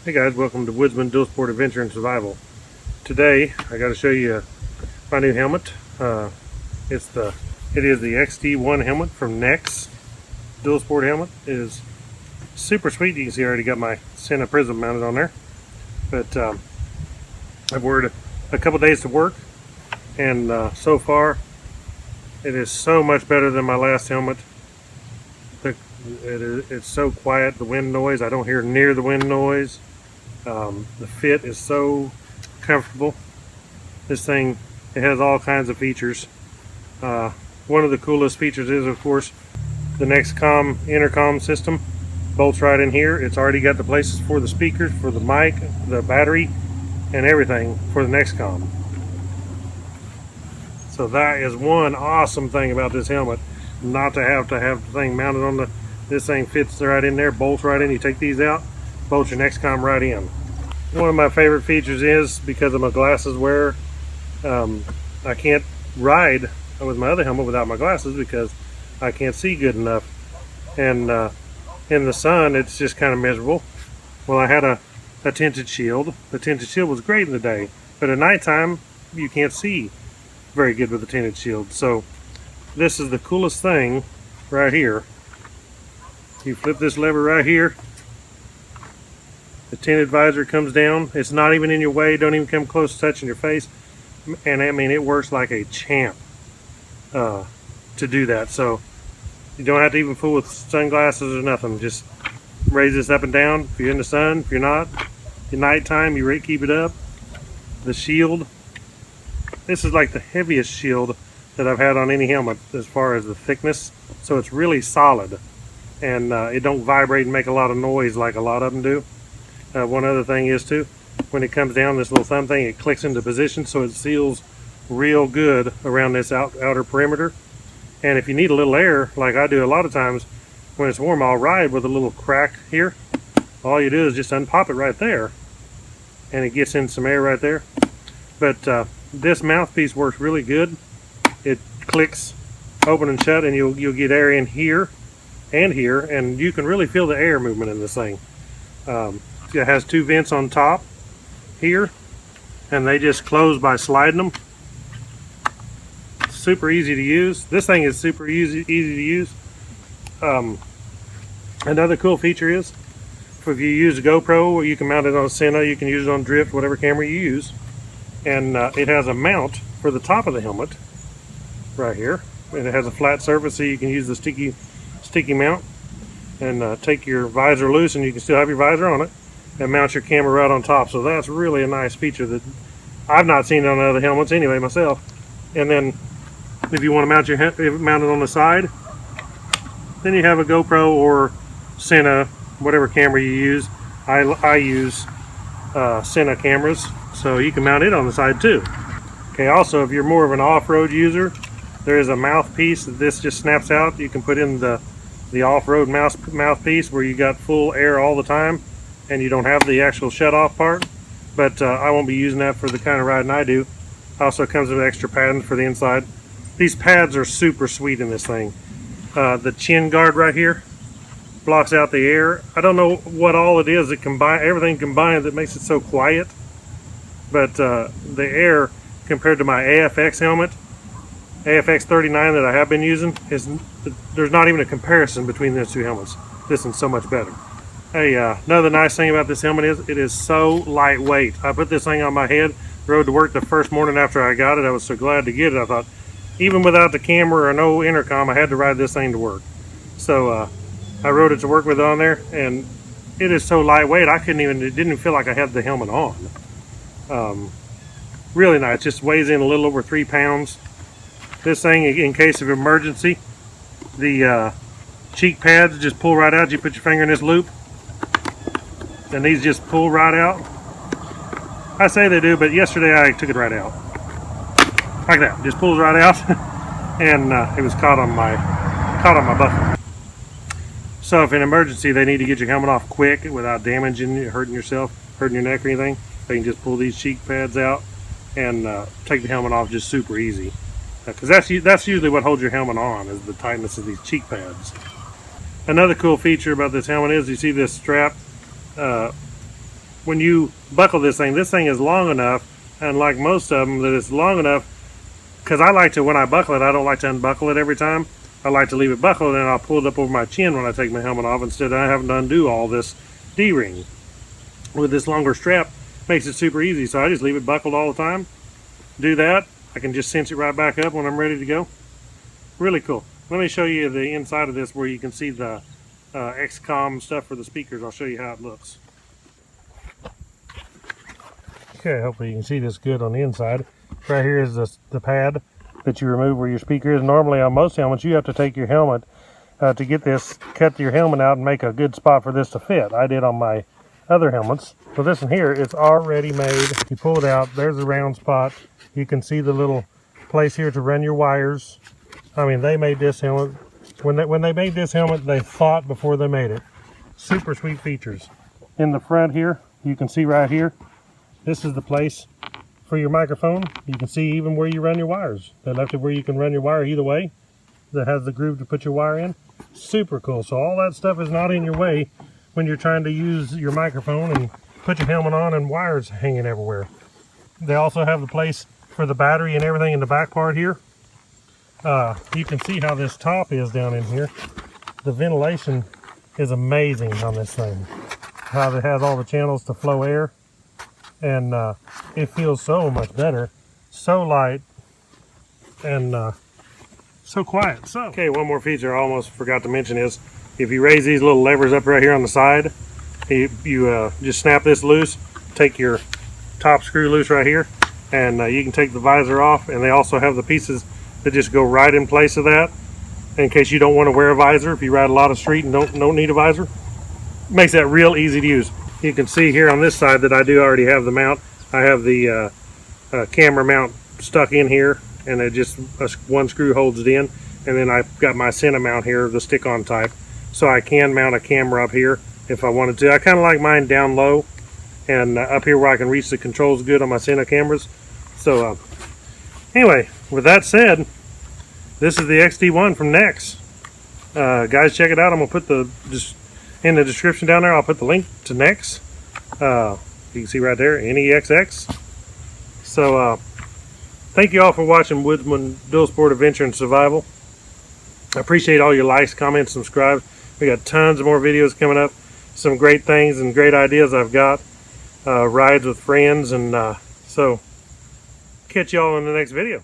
Hey guys, welcome to Woodzman Dual Sport Adventure and Survival. Today I got to show you my new helmet. It is the XD1 helmet from NEXX Dual Sport helmet. It is super sweet. You can see I already got my SENA prism mounted on there. But I've wore it a couple days to work, and so far it is so much better than my last helmet. It's so quiet, the wind noise, I don't hear near the wind noise. The fit is so comfortable. This thing, it has all kinds of features. One of the coolest features is, of course, the NEXX Intercom system. Bolts right in here. It's already got the places for the speakers, for the mic, the battery, and everything for the NEXX. So that is one awesome thing about this helmet. Not to have the thing mounted on the, this thing fits right in there, bolts right in. You take these out, bolt your NEXX right in. One of my favorite features is, because I'm a glasses wearer, I can't ride with my other helmet without my glasses because I can't see good enough. And in the sun, it's just kind of miserable. Well, I had a tinted shield. The tinted shield was great in the day, but at nighttime, you can't see very good with the tinted shield. So this is the coolest thing right here. You flip this lever right here, the tinted visor comes down. It's not even in your way, don't even come close to touching your face. And I mean, it works like a champ to do that. So you don't have to even fool with sunglasses or nothing. Just raise this up and down if you're in the sun. If you're not, at nighttime, you keep it up. The shield, this is like the heaviest shield that I've had on any helmet as far as the thickness. So it's really solid, and it don't vibrate and make a lot of noise like a lot of them do. One other thing is too, when it comes down, this little thumb thing, it clicks into position, so it seals real good around this outer perimeter. And if you need a little air, like I do a lot of times when it's warm, I'll ride with a little crack here. All you do is just unpop it right there, and it gets in some air right there. But this mouthpiece works really good. It clicks open and shut, and you'll get air in here and here, and you can really feel the air movement in this thing. It has two vents on top here, and they just close by sliding them. Super easy to use. This thing is super easy to use. Another cool feature is, if you use a GoPro, you can mount it on a SENA, you can use it on drift, whatever camera you use. And it has a mount for the top of the helmet right here, and it has a flat surface, so you can use the sticky mount and take your visor loose, and you can still have your visor on it, and mount your camera right on top. So that's really a nice feature that I've not seen on other helmets anyway myself. And then if you want to mount it on the side, then you have a GoPro or SENA, whatever camera you use. I use SENA cameras, so you can mount it on the side too. Okay, also if you're more of an off-road user, there is a mouthpiece that this just snaps out. You can put in the off-road mouthpiece where you got full air all the time and you don't have the actual shut-off part. But I won't be using that for the kind of riding I do. Also comes with extra padding for the inside. These pads are super sweet in this thing. The chin guard right here blocks out the air. I don't know what all it is that everything combined that makes it so quiet. But the air, compared to my AFX helmet, AFX 39 that I have been using, there's not even a comparison between those two helmets. This one's so much better. Hey, another nice thing about this helmet is it is so lightweight. I put this thing on my head, rode to work the first morning after I got it. I was so glad to get it. I thought, even without the camera or no intercom, I had to ride this thing to work. So I rode it to work with it on there, and it is so lightweight, it didn't feel like I had the helmet on. Really nice, just weighs in a little over 3 pounds. This thing, in case of emergency, the cheek pads just pull right out. You put your finger in this loop, and these just pull right out. I say they do, but yesterday I took it right out. Like that, just pulls right out, and it was caught on my buckle. So if in emergency they need to get your helmet off quick without damaging you, hurting yourself, hurting your neck or anything, they can just pull these cheek pads out and take the helmet off just super easy. Because that's usually what holds your helmet on, is the tightness of these cheek pads. Another cool feature about this helmet is, you see this strap when you buckle this thing is long enough, and like most of them, that it's long enough, because I like to, when I buckle it, I don't like to unbuckle it every time. I like to leave it buckled, and I'll pull it up over my chin when I take my helmet off, instead of having to undo all this D-ring. With this longer strap, makes it super easy, so I just leave it buckled all the time. Do that, I can just cinch it right back up when I'm ready to go. Really cool. Let me show you the inside of this where you can see the XCOM stuff for the speakers. I'll show you how it looks. Okay, hopefully you can see this good on the inside. Right here is the pad that you remove where your speaker is. Normally on most helmets you have to take your helmet to get this, cut your helmet out and make a good spot for this to fit. I did on my other helmets. So this one here, it's already made. You pull it out, there's a round spot. You can see the little place here to run your wires. I mean, they made this helmet. When they made this helmet, they thought before they made it. Super sweet features. In the front here, you can see right here, this is the place for your microphone. You can see even where you run your wires. They left it where you can run your wire either way. That has the groove to put your wire in. Super cool. So all that stuff is not in your way when you're trying to use your microphone and put your helmet on and wires hanging everywhere. They also have the place for the battery and everything in the back part here. You can see how this top is down in here. The ventilation is amazing on this thing. How it has all the channels to flow air, and it feels so much better, so light, and so quiet. So, okay, one more feature I almost forgot to mention is if you raise these little levers up right here on the side, you just snap this loose, take your top screw loose right here, and you can take the visor off. And they also have the pieces that just go right in place of that, in case you don't want to wear a visor. If you ride a lot of street and don't need a visor, makes that real easy to use. You can see here on this side that I do already have the mount. I have the camera mount stuck in here, and it just one screw holds it in. And then I've got my SENA mount here, the stick-on type, so I can mount a camera up here if I wanted to. I kind of like mine down low and up here where I can reach the controls good on my SENA cameras. So anyway, with that said, this is the XD1 from NEXX. Guys, check it out. I'm gonna put in the description down there, I'll put the link to NEXX. You can see right there, NEXX. So thank you all for watching Woodzman Dual Sport Adventure and Survival. I appreciate all your likes, comments, subscribe. We got tons of more videos coming up. Some great things and great ideas I've got. Rides with friends, and so catch y'all in the next video.